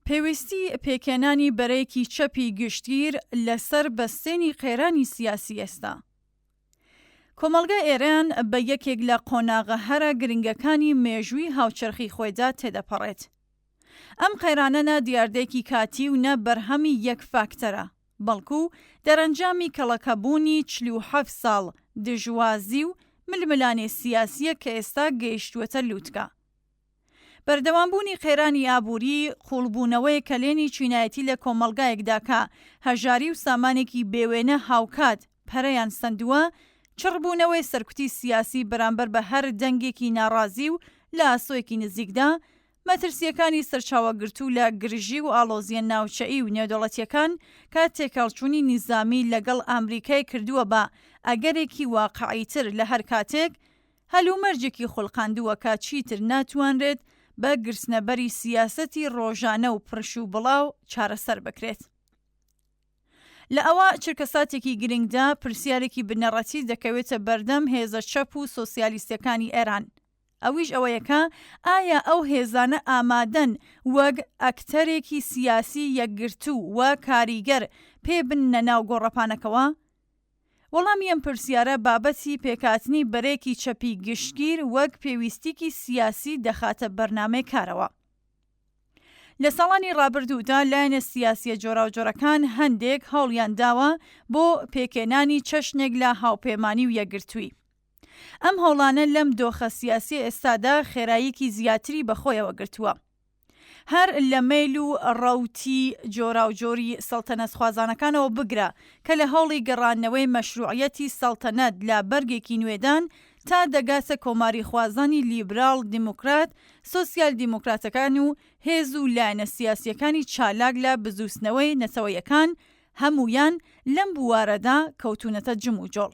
پێویستی پێکێنانی بەرەیەکی چەپی گشتگیر لەسەر بەستێنی قێرانی سیاسی ئێستا. کۆمەڵگە ئێران بە یەکێک لە قۆناغە هەرە گرنگەکانی مێژووی هاوچەرخی خۆیدا تێدەپەڕێت. ئەم قەیرانە دیاردێکی کاتی و نە بەرهەمی یەک فاکتەرە، بەڵکو دەرەنجامی کەڵەکەبوونی 47 ساڵ دژوازی و ململانێ سیاسیە کە ئێستا گەیشتووەتە لووتکە. بەردەوامبوونی قێرانی ئابووری قوڵبوونەوەی کەلێنی چینایەتی لە کۆمەڵگایەکدا کە هەژاری و سامانێکی بێوێنە هاوکات پەرەیان سندووە، چڕبوونەوەی سەرکوتی سیاسی بەرامبەر بە هەر دەنگێکی ناڕازی و لە ئاسۆیەکی نزیکدا، مەترسیەکانی سەرچاوەگرتوو لە گرژی و ئاڵۆزیە ناوچەئی و نێودەوڵەتیەکان کە تێکەڵچوونی نیزامی لەگەڵ ئامریکای کردووە بە ئەگەرێکی واقعیتر لە هەر کاتێک هەلومەرجێکی خوڵقاندووە کە چیتر ناتوانرێت بە گرسنەبەری سیاسەتی ڕۆژانە و پرش و بڵاو چارەسەر بکرێت. لە ئەوە چرکەساتێکی گرنگدا پرسیارێکی بنەڕەتی دەکەوێتە بەردەم هێزە چەپ و سۆسیالیستەکانی ئێران. ئەویش ئەوەیەکە ئایا ئەو هێزانە ئامادەن وەک ئەکتەرێکی سیاسی یەکگرتوو و کاریگەر پێ بنە ناو گۆڕەپانەکەوە؟ وەڵامی ئەم پرسیارە بابەتی پێکاتنی بەرێکی چەپی گشتگیر وەک پێویستیکی سیاسی دەخاتە بەرنامەی کارەوە. لە ساڵانی ڕابردوودا لایەنە سیاسیە جۆراوجۆرەکان هەندێک هەوڵیان داوە بۆ پێکێنانی چەشنێک لە هاوپەیمانی و یەکگرتووی. ئەم هەوڵانە لەم دۆخە سیاسی ئێستادا خێراییکی زیاتری بەخۆیەوە گرتووە. هەر لە مەیل و ڕەوتی جۆراوجۆری سەڵتەنەت خوازانەکانەوە بگرە کە لە هەوڵی گەڕانەوەی مەشروعیەتی سەڵتەنەت لە بەرگێکی نوێدان تا دەگاتە کۆماری خوازانی لیبراڵ دیموکرات، سۆسیال دیموکراتەکان و هێز و لایەنە سیاسیەکانی چالاک لە بزووسنەوەی نەتەوەیەکان، هەمویان لەم بوارەدا کەوتونەتە جم و جۆڵ.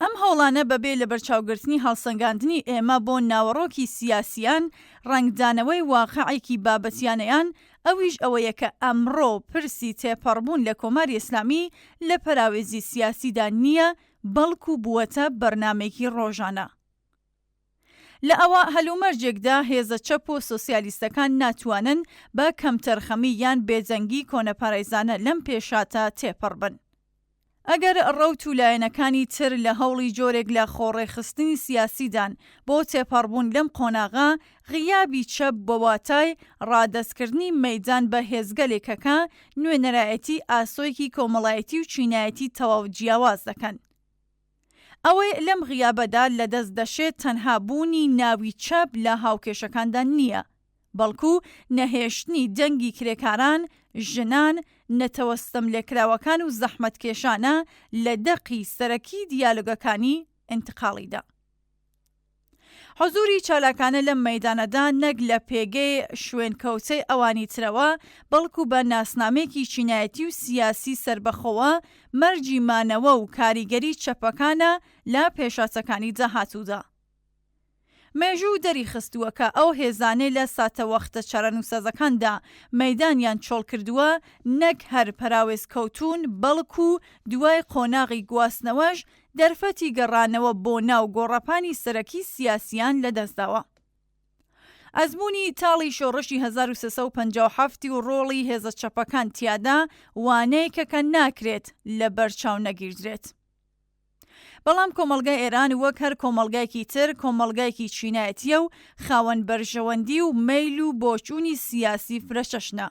ئەم هەوڵانە بەبێ لە بەرچاوگرتنی هەڵسەنگاندنی ئێمە بۆ ناوەڕۆکی سیاسیان، ڕنگدانەوەی واقعێکی بابەتیانەیان، ئەویش ئەوەیە کە ئەمڕۆ پرسی تێپەڕبوون لە کۆماری ئیسلامی لە پەراوێزی سیاسیدا نییە، بەڵکو بووەتە بەرنامێکی ڕۆژانە. لە ئەوە هەلومەرجێکدا هێزە چەپ و سۆسیالیستەکان ناتوانن بە کەمتەرخەمی یان بێجەنگی کۆنەپارێزانە لەم پێشاتە تێپەڕبن. ئەگەر ڕەوت و لایەنەکانی تر لە هەوڵی جۆرێک لە خۆڕێخستنی سیاسیدان بۆ تێپەڕبوون لەم قۆناغا، غیابی چەپ بە واتای ڕادەستکردنی مەیدان بە هێزگەلێکەکە نوێنەرایەتی ئاسۆیەکی کۆمەڵایەتی و چینایەتی تەواو جیاواز دەکەن. ئەوەی لەم غیابەدا لەدەست دەشێت تەنها بوونی ناوی چەپ لە هاوکێشەکاندا نییە، بەڵکو نەهێشتنی دەنگی کرێکاران، ژنان، نەتەوەستەم لێکراوەکان و زەحمەتکێشانە لە دەقی سەرەکی دیالۆگەکانی ئینتقاڵیدا. حەزوری چالاکانە لەم مەیدانەدا نەک لە پێگەی شوێنکەوتەی ئەوانی ترەوە، بەڵکو بە ناسنامێکی چینایەتی و سیاسی سربەخۆوە مەرجی مانەوە و کاریگەری چەپەکانە لە پێشاتەکانی داهاتوودا. مێژوو دەری خستووە کە ئەو هێزانەی لە ساتەوەختە چارەنووسەزەکاندا مەیدانیان چۆڵ کردووە، نەک هەر پەراوێز کەوتون، بەڵکو دوای قۆناغی گواستنەوەش دەرفەتی گەڕانەوە بۆ ناو گۆڕەپانی سەرەکی سیاسیان لەدەستداوە. ئەزموونی تاڵی شۆڕشی 1357 و ڕۆڵی هێزە چەپەکان تیادا وانەیەکە ناکرێت لە بەرچاو نەگیردرێت. بەڵام کۆمەڵگای ئێران وەک هەر کۆمەڵگایەکی تر کۆمەڵگایەکی چینایەتیە و خاوەن بەرژەوەندی و مەیل و بۆچوونی سیاسی فرەچەشنە.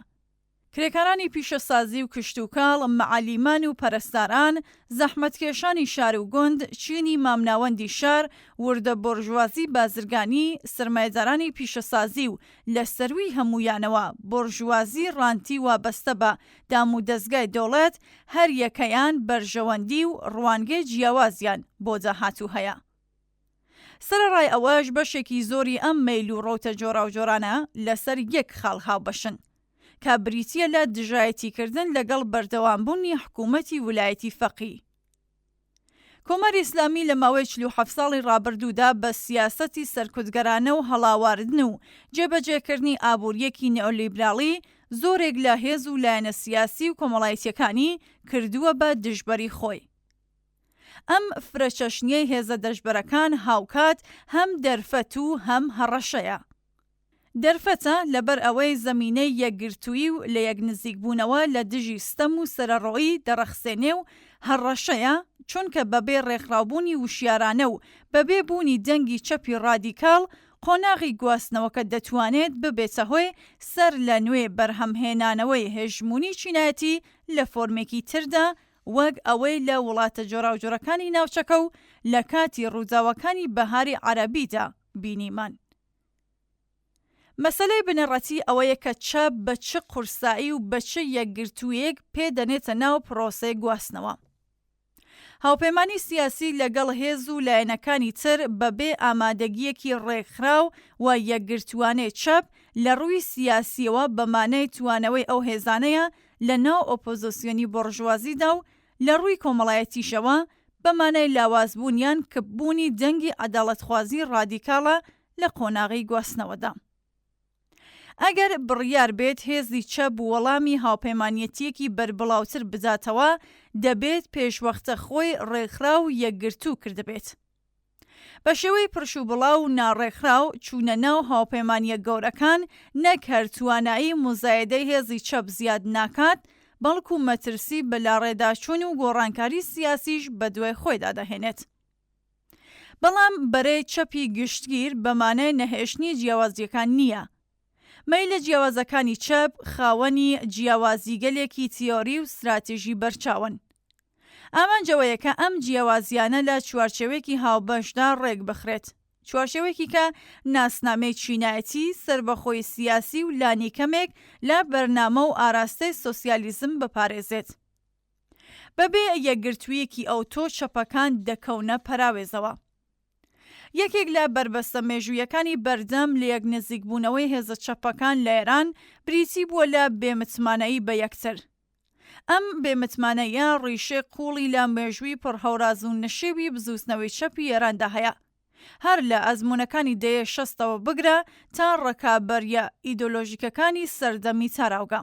کرێکارانی پیشەسازی و کشتوکاڵ، مەعالیمان و پەرستاران، زەحمەتکێشانی شار و گوند، چینی مامناوەندی شار، وردە بۆرژوازی بازرگانی، سرمایه‌دارانی پیشەسازی و لە سەروی هەمویانەوە بۆرژوازی ڕانتی وابەستە بە دام و دەستگای دەوڵەت، هەر یەکەیان بەرژەوەندی و ڕوانگەی جیاوازیان بۆ داهاتوو هەیە. سەرەڕای ئەوەش بەشێکی زۆری ئەم مەیل و ڕەوتە جۆراوجۆرانە لەسەر یەک خاڵ هاوبەشن کە بریتیە لە دژایەتیکردن لەگەڵ بەردەوامبوونی حکوومەتی ویلایەتی فەقی. کۆماری ئیسلامی لە ماوەی 47 ساڵی ڕابردوودا بە سیاسەتی سەرکوتگەرانە و هەڵاواردن و جێبەجێکردنی ئابوووریەکی نێئۆلیبراڵی زۆرێک لە هێز و لایەنە سیاسی و کۆمەڵایەتیەکانی کردووە بە دژبەری خۆی. ئەم فرەچەشنیەی هێزە دەژبەرەکان هاوکات هەم دەرفەت و هەم هەڕەشەیە. دەرفەتە لەبەر ئەوەی زەمینەی یەکگرتووی و لە یەک نزیکبوونەوە لە دژی ستەم و سەرەڕۆیی دەرەخسێنێ و هەڕەشەیە چونکە بەبێ ڕێکخراوبوونی وشیارانە و بەبێ بوونی دەنگی چەپی ڕادیکاڵ قۆناغی گواستنەوەکە دەتوانێت ببێتە هۆی سەر لە نوێ بەرهەمهێنانەوەی هێژمونی چینایەتی لە فۆرمێکی تردا وەک ئەوەی لە وڵاتە جۆراوجۆرەکانی ناوچەکە و لە کاتی ڕووداوەکانی بەهاری عەرەبیدا بینیمان. مەسەلەی بنەڕەتی ئەوەیە کە چاپ بە چ قورسایی و بە چ یەکگرتوویەک پێدەنێتە ناو پرۆسەی گواستنەوە. هاوپەیمانی سیاسی لەگەڵ هێز و لایەنەکانی تر بەبێ ئامادەگیەکی ڕێکخراو و یەکگرتوانەی چەپ لە ڕووی سیاسیەوە بەمانەی توانەوەی ئەو هێزانەیە لە ناو ئۆپۆزیسیۆنی بۆڕژوازیدا و لە ڕووی کۆمەڵایەتیشەوە بەمانەی لاوازبوونیان کەبوونی دەنگی عەداڵەتخوازی ڕادیکاڵە لە قۆناغی گواستنەوەدا. ئەگەر بڕیار بێت هێزی چەپ وەڵامی هاوپەیمانیەتیەکی بەربڵاوتر بداتەوە دەبێت پێشوەختە خۆی ڕێکخراو و یەکگرتوو کردبێت. بە شێوەی پرشوبڵاو و ناڕێکخراو چوونە ناو هاوپەیمانیە گەورەکان نەک هەر توانایی مزایدەی هێزی چەپ زیاد ناکات بەڵکو مەترسی بەلاڕێداچوون و گۆڕانکاری سیاسیش بەدوای خۆیدا دەهێنێت. بەڵام بەرەی چەپی گشتگیر بەمانای نەهێشتنی جیاوازیەکان نییە. مەیلە جیاوازەکانی چەپ خاوەنی جیاوازیگەلێکی تیۆری و استراتێژی بەرچاون. ئامانجەوەیە کە ئەم جیاوازیانە لە چوارچێوەیەکی هاوبەشدا ڕێک بخرێت. چوارچێوەیەکی کە ناسنامەی چینایەتی سربەخۆی سیاسی و لانیکەمێک لە بەرنامە و ئاراستەی سۆسیالیزم بپارێزێت. بەبێ یەکگرتوویەکی ئەوتۆ چەپەکان دەکەونە پەراوێزەوە. یەکێک لە بربەستە مێژوویەکانی بەردەم لە یەک نزیکبوونەوەی هێزە چەپەکان لە ئێران بریتی بووە لە بێمتمانەیی بە یەکتر. ئەم بێمتمانەیە ڕیشەی قوڵی لە مێژووی پڕهەوراز و نشێوی بزووسنەوەی چەپی ئێراندا هەیە. هەر لە ئەزمونەکانی دەیە شەستەوە بگرە تا ڕەکابەریە ئیدۆلۆژیکەکانی سەردەمی تاراوگە.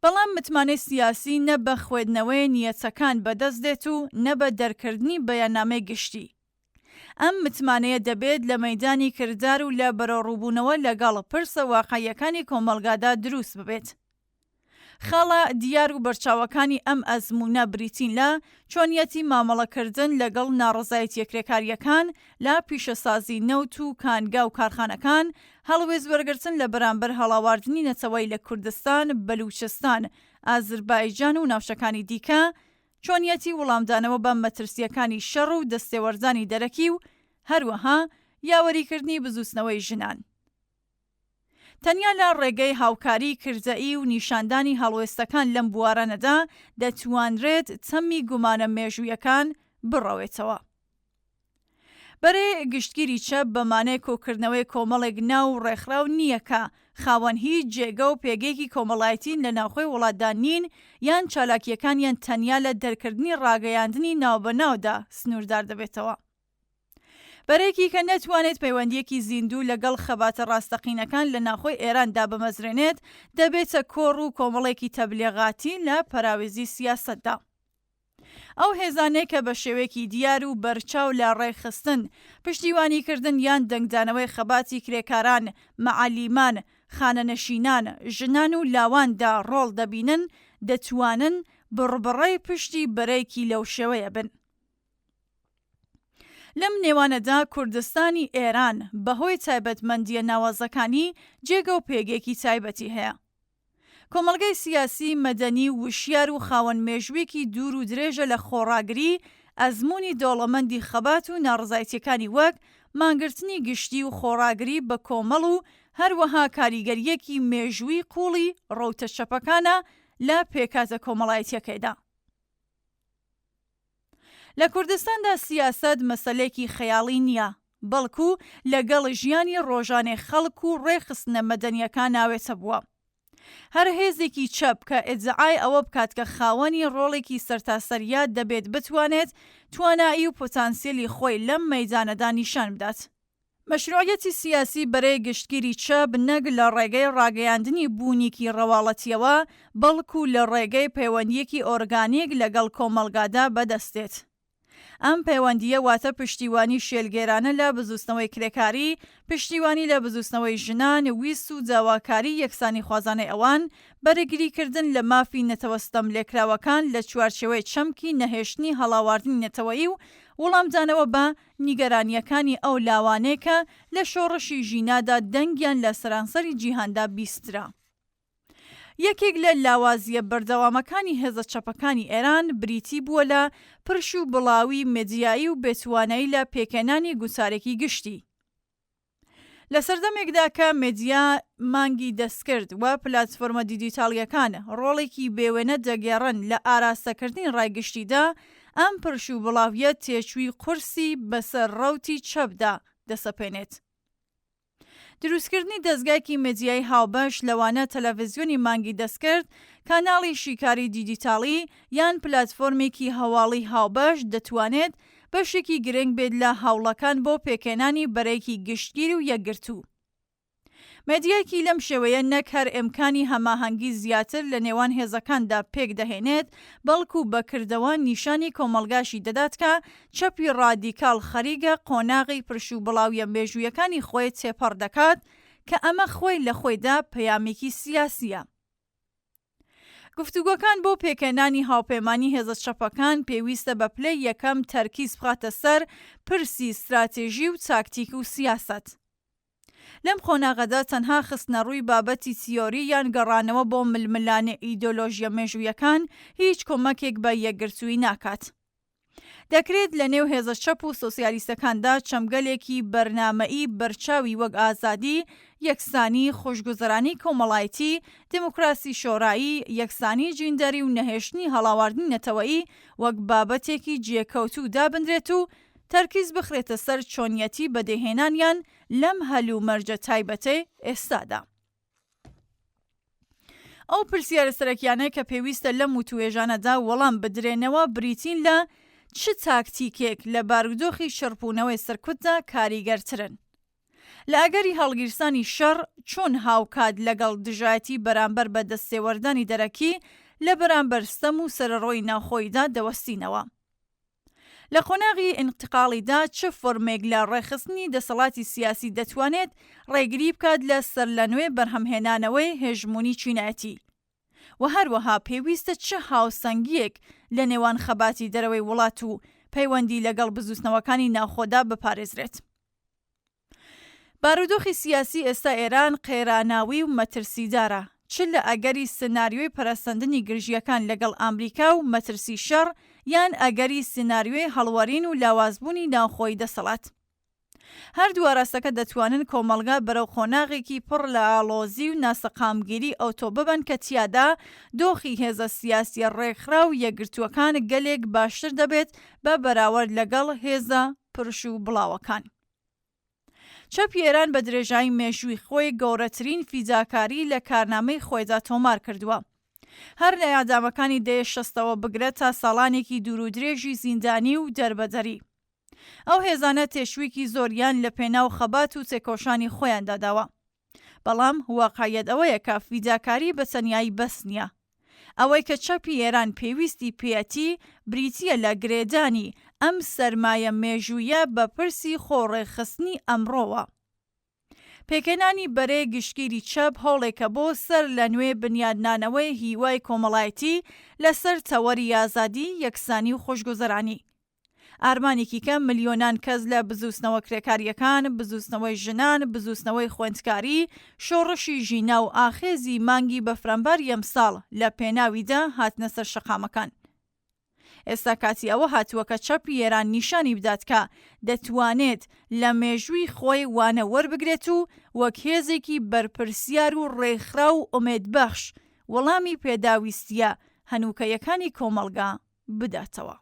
بەڵام متمانەی سیاسی نە بە خوێندنەوەی نیەتەکان بەدەست دێت و نە بە دەرکردنی بەیاننامەی گشتی. ئەم متمانەیە دەبێت لە مەیدانی کردار و لە بەرەڕووبوونەوە لەگەڵ پرسە واقعیەکانی کۆمەلگادا دروست ببێت. خاڵە دیار و بەرچاوەکانی ئەم ئەزمونە بریتین لە چۆنیەتی مامەڵەکردن لەگەڵ ناڕزایەتی یەکرێکاریەکان لە پیشەسازی نەوت و کانگا و کارخانەکان، هەڵوێز وەرگرتن لە بەرامبەر هەڵاواردنی نەتەوەی لە کوردستان، بەلوچستان، ئازربایجان و ناوچەکانی دیکە، چۆنیەتی وەڵامدانەوە بە مەترسیەکانی شەڕ و دەستێوەرزانی دەرەکی و هەروەها یاوەریکردنی بزووسنەوەی ژنان. تەنیا لە ڕێگەی هاوکاری کردەئی و نیشاندانی هەڵوێستەکان لەم بوارانەدا دەتوانرێت تەمی گومانە مێژوویەکان بڕەوێتەوە. بەرەی گشتگیری چەپ بەمانەی کۆکردنەوەی کۆمەڵێک ناو ڕێکخراو نییە کە خاوەن هیچ جێگە و پێگەیەکی کۆمەڵایەتین لە ناوخۆی وڵاتدا نین یان چالاکیەکانیان تەنیا لە دەرکردنی ڕاگەیاندنی ناوبەناودا سنووردار دەبێتەوە. بەرێکی کە نەتوانێت پەیوەندیەکی زیندوو لەگەڵ خەباتە ڕاستەقینەکان لە ناوخۆی ئێراندا بمەزرێنێت دەبێتە کۆڕ و کۆمەڵێکی تەبلیغاتی لە پەراوێزی سیاسەتدا. ئەو هێزانەی کە بە شێوەیەکی دیار و بەرچاو لە ڕێخستن، پشتیوانیکردن یان دەنگدانەوەی خەباتی کرێکاران، مەعالیمان، خانەنەشینان، ژنان و لاواندا ڕۆڵ دەبینن، دەتوانن بڕبڕەی پشتی بەرەیەکی لەو شێوەیە بن. لەم نێوانەدا کوردستانی ئێران بەهۆی تایبەتمەندیە ناوازەکانی جێگە و پێگێکی تایبەتی هەیە. کۆمەڵگەی سیاسی، مەدەنی، وشیار و خاوەن مێژوویەکی دوور و درێژە لە خۆڕاگری، ئەزموونی دەوڵەمەندی خەبات و ناڕزایەتیەکانی وەک مانگرتنی گشتی و خۆڕاگری بە کۆمەڵ و هەروەها کاریگەریەکی مێژووی قوڵی ڕەوتە چەپەکانە لە پێکاتە کۆمەڵایەتیەکەیدا. لە کوردستاندا سیاسەت مەسەلەیەکی خەیاڵی نییە، بەڵکو لەگەڵ ژیانی ڕۆژانەی خەڵک و ڕێخستنە مەدەنیەکان ناوێتە بووە. هەر هێزێکی چەپ کە ئیدعای ئەوە بکات کە خاوەنی ڕۆڵێکی سەرتاسەریات دەبێت بتوانێت توانایی و پۆتانسیێلی خۆی لەم مەیدانەدا نیشان بدات. مەشروعیەتی سیاسی بەرەی گشتگیری چەپ نەک لە ڕێگەی ڕاگەیاندنی بوونێکی ڕەواڵەتیەوە، بەڵکو لە ڕێگەی پەیوەندیەکی ئۆرگانیک لەگەڵ کۆمەلگادا بەدەستێت. ئەم پەیوەندیە واتە پشتیوانی شێلگێرانە لە بزوستنەوەی کرێکاری، پشتیوانی لە بزوستنەوەی ژنان، ویست و جاواکاری یەکسانی خوازانەی ئەوان، بەرەگریکردن لە مافی نەتەوەستەم لێکراوەکان لە چوارچێوەی چەمکی نەهێشتنی هەڵاواردنی نەتەوەیی و وەڵامدانەوە بە نیگەرانیەکانی ئەو لاوانەیە کە لە شۆڕشی ژینادا دەنگیان لە سەرانسەری جیهاندا بیسترا. یەکێک لە لاوازیە بەردەوامەکانی هێزە چەپەکانی ئێران بریتی بووە لە پرش و بڵاوی مێدیایی و بێتوانایی لە پێکێنانی گوسارێکی گشتی. لە سەردەمێکدا کە مێدیا مانگی دەستکرد و پلاتفۆرمە دیجیتاڵیەکان ڕۆڵێکی بێوێنە دەگێڕن لە ئاراستەکردنی ڕایگشتیدا، ئەم پرش و بڵاویە تێچووی قورسی بەسەر ڕەوتی چەپدا دەسەپێنێت. دروستکردنی دەستگایکی مێدیای هاوبەش لەوانە تەلەڤیزیۆنی مانگی دەستکرد، کاناڵی شیکاری دیجیتاڵی یان پلاتفۆرمێکی هەواڵی هاوبەش دەتوانێت بەشێکی گرنگ بێت لە هەوڵەکان بۆ پێکێنانی بەرەیەکی گشتگیر و یەکگرتوو. مێدیایەکی لەم شێوەیە نەک هەر ئیمکانی هەماهەنگی زیاتر لە نێوان هێزەکاندا پێک دەهێنێت، بەڵکو بەکردەوە نیشانی کۆمەڵگاشی دەدات کە چەپی ڕادیکاڵ خەریگە قۆناغی پرش و بڵاویە مێژوویەکانی خۆی تێپەڕ دەکات کە ئەمە خۆی لە خۆیدا پەیامێکی سیاسیە. گفتوگۆکان بۆ پێکێنانی هاوپەیمانی هێزە چەپەکان پێویستە بە پلەی یەکەم تەرکیز بخاتە سەر پرسی استراتێژی و تاکتیک و سیاست. لەم خۆناغەدا تەنها خستنە ڕووی بابەتی تیۆری یان گەڕانەوە بۆ ململانە ئیدۆلۆژیە مێژوویەکان هیچ کۆمەکێک بە یەکگرتووی ناکات. دەکرێت لە نێو هێزە چەپ و سۆسیالیستەکاندا چەمگەلێکی بەرنامەئی بەرچاوی وەک ئازادی، یەکسانی، خۆشگوزەرانی کۆمەڵایەتی، دموکراسی شۆڕایی، یەکسانی جیندەری و نەهێشتنی هەڵاواردنی نەتەوەیی وەک بابەتێکی جێکەوتوو دابدرێت و تەرکیز بخرێتە سەر چۆنیەتی بەدەهێنانیان لەم هەلوو مەرجە تایبەتەی ئێستادا. ئەو پرسیارە سەرەکیانەی کە پێویستە لەم وتوێژانەدا وەڵام بدرێنەوە بریتین لە چ تاکتیکێک لە بارودۆخی شڕپوونەوەی سەرکوتدا کاریگەرترن؟ لە ئەگەری هەڵگیرسانی شەڕ چۆن هاوکات لەگەڵ دژایەتی بەرامبەر بە دەستێوەردانی دەرەکی لە بەرامبەر ستەم و سەرڕۆی ناوخۆیدا دەوەستینەوە؟ لە قۆناغی ئینتقاڵیدا چ فۆرمێک لە ڕێخستنی دەسەڵاتی سیاسی دەتوانێت ڕێگری بکات لە سەرلەنوێ بەرهەمهێنانەوەی هێژمونی چینایەتی؟ و هەروەها پێویستە چه هاوسەنگیەک لە نێوان خەباتی دەرەوەی وڵات و پەیوەندی لەگەڵ بزوستنەوەکانی ناوخۆدا بپارێزرێت؟ بارودۆخی سیاسی ئێستا ئێران قێراناوی و مەترسیدارە، چ لە ئەگەری سناریۆی پەرەسەندنی گرژیەکان لەگەڵ ئەمریکا و مەترسی شەڕ یان ئەگەری سناریۆی هەڵوەرین و لاوازبوونی ناوخۆی دەسەڵات. هەردوو ئاراستەکە دەتوانن کۆمەڵگا بەرەو خۆناغێکی پڕ لە ئاڵۆزی و ناسەقامگیری ئەوتۆ ببن کە تیادا دۆخی هێزە سیاسی ڕێکخرا و یەکگرتووەکان گەلێک باشتر دەبێت بە بەراورد لەگەڵ هێزە پرش و بڵاوەکان. چەپی ئێران بە درێژایی مێژووی خۆی گەورەترین فیداکاری لە کارنامەی خۆیدا تۆمار کردووە. هەر لە یادامەکانی دەیە شەستەوە بگرێت تا ساڵانێکی دوور و درێژی زیندانی و دەربەدەری. ئەو هێزانە تێشویکی زۆریان لە پێناو خەبات و تێکۆشانی خۆیان داداوە. بەڵام واقعیەت ئەوەیە کە فیداکاری بە تەنیایی بەس نییە. ئەوەی کە چەپی ئێران پێویستی پێەتی بریتیە لە گرێدانی ئەم سەرمایە مێژوویە بە پرسی خۆڕێخستنی ئەمڕۆوە. پێکێنانی بەرەی گشتگیری چەپ هەوڵێکە بۆ سەر لە نوێ بنیادنانەوەی هیوای کۆمەڵایەتی لەسەر تەوەری ئازادی، یەکسانی و خۆشگوزەرانی. ئارمانێکی کە ملیۆنان کەس لە بزوستنەوە کرێکاریەکان، بزوستنەوەی ژنان، بزوستنەوەی خوێندکاری، شۆڕشی ژینا و ئاخێزی مانگی بەفرەمبەر یەمساڵ لە پێناویدا هاتنە سەر شەقامەکان. ئێستا کاتی ئەوە هاتووە کە چەپی ئێران نیشانی بدات کە دەتوانێت لە مێژووی خۆی وانە وەربگرێت و وەک هێزێکی بەرپرسیار و ڕێکخرا و ئومێدبەخش وەڵامی پێداویستیە هەنووکەیەکانی کۆمەڵگا بداتەوە.